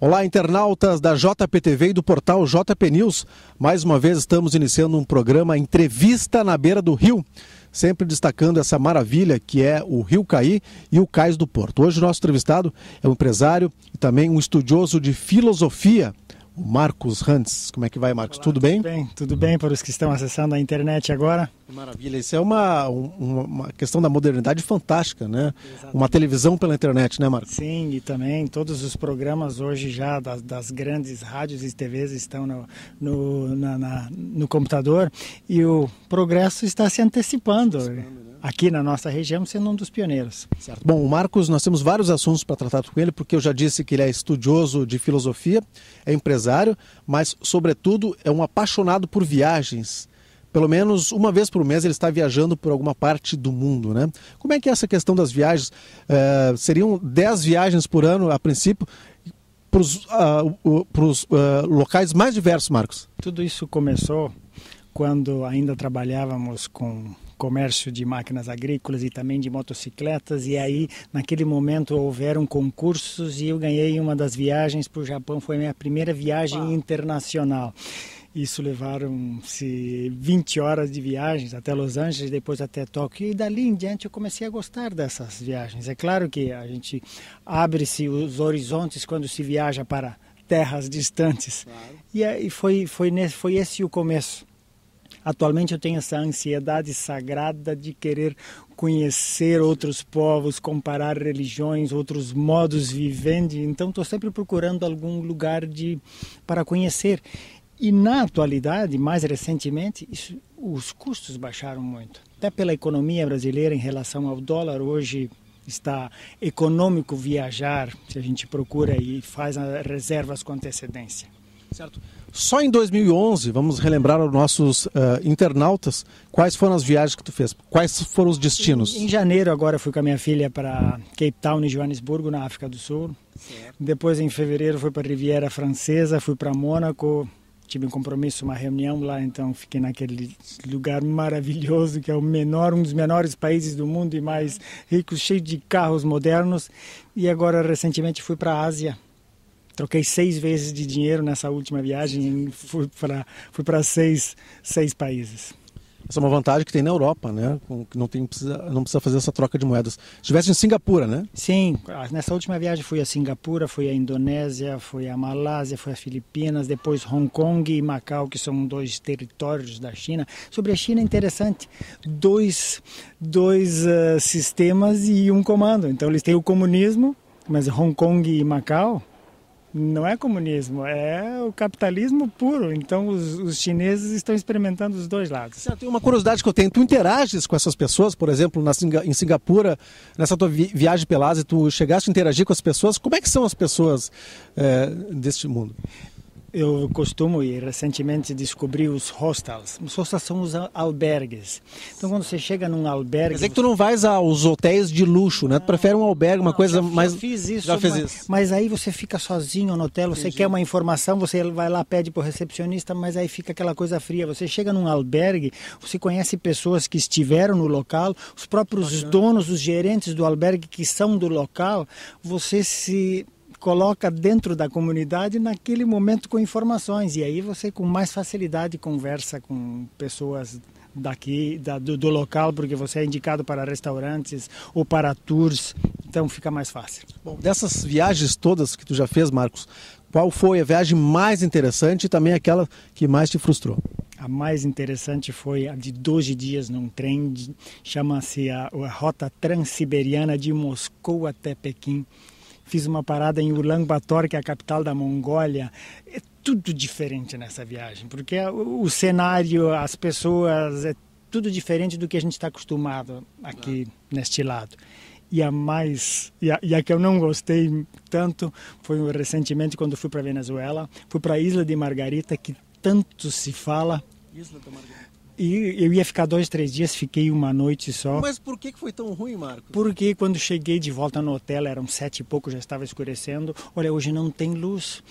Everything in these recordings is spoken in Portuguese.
Olá, internautas da JPTV e do portal JP News. Mais uma vez estamos iniciando um programa Entrevista na Beira do Rio, sempre destacando essa maravilha que é o Rio Caí e o Cais do Porto. Hoje o nosso entrevistado é um empresário e também um estudioso de filosofia, o Marcos Hantz. Como é que vai, Marcos? Olá, tudo bem? Tudo bem para os que estão acessando a internet agora. Maravilha, isso é uma questão da modernidade fantástica, né? Exatamente. Uma televisão pela internet, né, Marcos? Sim, e também todos os programas hoje já das grandes rádios e TVs estão no computador e o progresso está se antecipando. Aqui na nossa região, sendo um dos pioneiros. Certo. Bom, o Marcos, nós temos vários assuntos para tratar com ele, porque eu já disse que ele é estudioso de filosofia, é empresário, mas, sobretudo, é um apaixonado por viagens. Pelo menos uma vez por mês ele está viajando por alguma parte do mundo, né? Como é que é essa questão das viagens? Seriam 10 viagens por ano, a princípio, para os locais mais diversos, Marcos? Tudo isso começou quando ainda trabalhávamos com comércio de máquinas agrícolas e também de motocicletas, e aí naquele momento houveram concursos e eu ganhei uma das viagens para o Japão. Foi a minha primeira viagem internacional. Isso levaram-se 20 horas de viagens até Los Angeles, depois até Tóquio, e dali em diante eu comecei a gostar dessas viagens. É claro que a gente abre-se os horizontes quando se viaja para terras distantes, claro. E aí foi esse o começo. Atualmente eu tenho essa ansiedade sagrada de querer conhecer outros povos, comparar religiões, outros modos vivendi. Então estou sempre procurando algum lugar para conhecer. E na atualidade, mais recentemente, os custos baixaram muito. Até pela economia brasileira em relação ao dólar, hoje está econômico viajar, se a gente procura e faz reservas com antecedência. Certo. Só em 2011, vamos relembrar aos nossos internautas, quais foram as viagens que tu fez? Quais foram os destinos? Em janeiro agora fui com a minha filha para Cape Town e Joanesburgo, na África do Sul. Certo. Depois em fevereiro fui para a Riviera Francesa, fui para Mônaco, tive um compromisso, uma reunião lá, então fiquei naquele lugar maravilhoso que é um dos menores países do mundo e mais ricos, cheio de carros modernos. E agora recentemente fui para a Ásia. Troquei 6 vezes de dinheiro nessa última viagem e fui para seis países. Essa é uma vantagem que tem na Europa, né? Que não precisa fazer essa troca de moedas. Estivesse em Singapura, né? Sim, nessa última viagem fui a Singapura, fui a Indonésia, fui a Malásia, fui a Filipinas, depois Hong Kong e Macau, que são 2 territórios da China. Sobre a China é interessante, dois sistemas e um comando. Então eles têm o comunismo, mas Hong Kong e Macau não é comunismo, é o capitalismo puro. Então os chineses estão experimentando os dois lados. Tem uma curiosidade que eu tenho. Tu interages com essas pessoas, por exemplo, em Singapura, nessa tua viagem pela Ásia, tu chegaste a interagir com as pessoas. Como é que são as pessoas deste mundo? Eu costumo e recentemente descobri os hostels. Os hostels são os albergues. Então quando você chega num albergue... Quer dizer que tu não vais aos hotéis de luxo, né? Tu prefere um albergue, uma coisa mais... Já fiz isso. Mas aí você fica sozinho no hotel, você quer uma informação, você vai lá, pede para o recepcionista, mas aí fica aquela coisa fria. Você chega num albergue, você conhece pessoas que estiveram no local, os próprios donos, os gerentes do albergue que são do local, você se coloca dentro da comunidade naquele momento com informações, e aí você com mais facilidade conversa com pessoas daqui, do local, porque você é indicado para restaurantes ou para tours, então fica mais fácil. Bom, dessas viagens todas que tu já fez, Marcos, qual foi a viagem mais interessante e também aquela que mais te frustrou? A mais interessante foi a de 12 dias num trem, chama-se a Rota Transiberiana de Moscou até Pequim. Fiz uma parada em Ulaanbaatar, que é a capital da Mongólia. É tudo diferente nessa viagem, porque o cenário, as pessoas, é tudo diferente do que a gente está acostumado aqui neste lado. E a que eu não gostei tanto foi recentemente quando fui para a Venezuela. Fui para a Isla de Margarita, que tanto se fala. Isla de Margarita. E eu ia ficar 2, 3 dias, fiquei uma noite só. Mas por que foi tão ruim, Marcos? Porque quando cheguei de volta no hotel, eram 7 e pouco, já estava escurecendo. Olha, hoje não tem luz.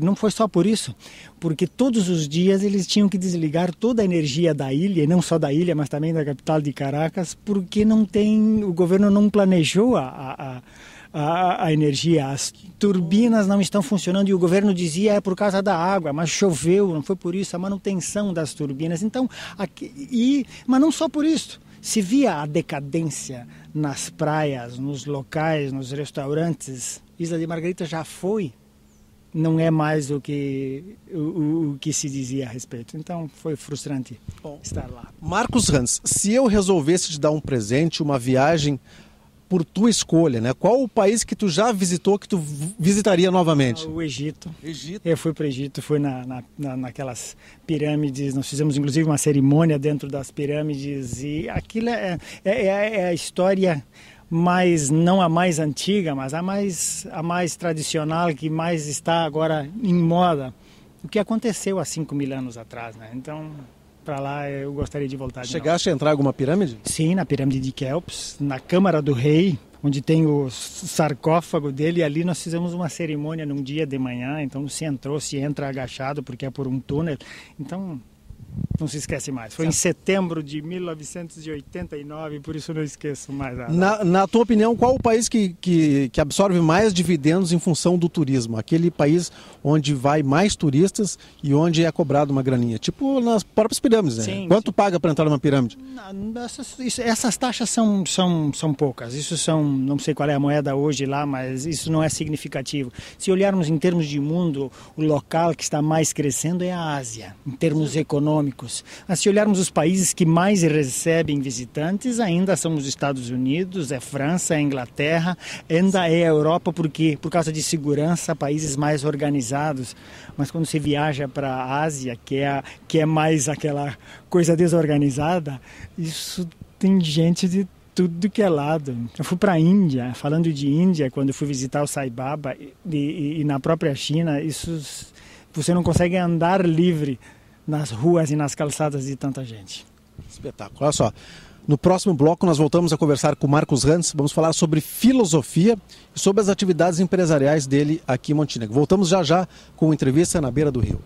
não foi só por isso, porque todos os dias eles tinham que desligar toda a energia da ilha, e não só da ilha, mas também da capital de Caracas, porque o governo não planejou a energia, as turbinas não estão funcionando e o governo dizia é por causa da água, mas choveu, não foi por isso, a manutenção das turbinas. Então, mas não só por isso, se via a decadência nas praias, nos locais, nos restaurantes. Isla de Margarita já foi, não é mais o que se dizia a respeito. Então foi frustrante estar lá. Marcos Hans, se eu resolvesse te dar um presente, uma viagem por tua escolha, né? Qual o país que tu já visitou que tu visitaria novamente? O Egito. Eu fui para o Egito, fui naquelas pirâmides, nós fizemos inclusive uma cerimônia dentro das pirâmides e aquilo é a história, mas não a mais antiga, mas a mais tradicional, que mais está agora em moda. O que aconteceu há 5.000 anos atrás, né? Então, para lá eu gostaria de voltar. Chegaste a entrar em alguma pirâmide? Sim, na pirâmide de Quéops, na Câmara do Rei, onde tem o sarcófago dele, e ali nós fizemos uma cerimônia num dia de manhã, então se entra agachado porque é por um túnel, então não se esquece mais. Foi em setembro de 1989, por isso eu não esqueço mais nada. Na tua opinião, qual o país que absorve mais dividendos em função do turismo? Aquele país onde vai mais turistas e onde é cobrado uma graninha? Tipo nas próprias pirâmides, né? Sim, Quanto paga para entrar numa pirâmide? Essas taxas são poucas. Isso não sei qual é a moeda hoje lá, mas isso não é significativo. Se olharmos em termos de mundo, o local que está mais crescendo é a Ásia, em termos econômicos. Mas se olharmos os países que mais recebem visitantes, ainda são os Estados Unidos, é França, é Inglaterra, ainda é a Europa, porque por causa de segurança, países mais organizados. Mas quando se viaja para a Ásia, que é mais aquela coisa desorganizada, isso tem gente de tudo que é lado. Eu fui para a Índia, falando de Índia, quando eu fui visitar o Sai Baba, e na própria China, você não consegue andar livre nas ruas e nas calçadas de tanta gente. Espetáculo. Olha só, no próximo bloco nós voltamos a conversar com o Marcos Hans, vamos falar sobre filosofia e sobre as atividades empresariais dele aqui em Montenegro. Voltamos já com entrevista na beira do rio.